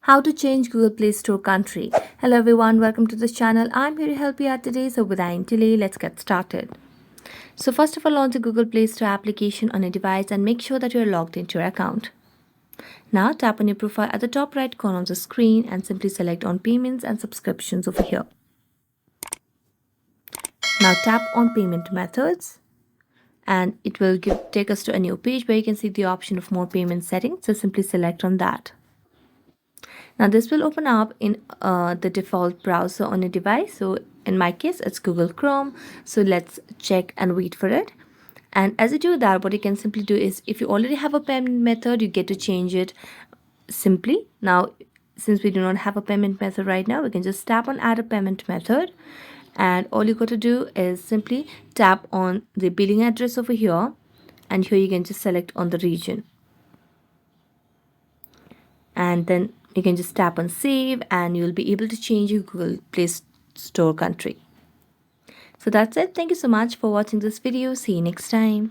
How to change Google Play Store country. Hello everyone, welcome to this channel. I'm here to help you out today. So without any delay, let's get started. So first of all, launch the Google Play Store application on your device and make sure that you're logged into your account. Now tap on your profile at the top right corner of the screen and simply select on payments and subscriptions over here. Now tap on payment methods and it will take us to a new page where you can see the option of more payment settings. So simply select on that. Now this will open up in the default browser on your device. So in my case, it's Google Chrome. So let's check and wait for it. And as you do that, what you can simply do is if you already have a payment method, you get to change it simply. Now, since we do not have a payment method right now, we can just tap on add a payment method. And all you got to do is simply tap on the billing address over here. And here you can just select on the region. And then you can just tap on save and you'll be able to change your Google Play Store country. So that's it. Thank you so much for watching this video. See you next time.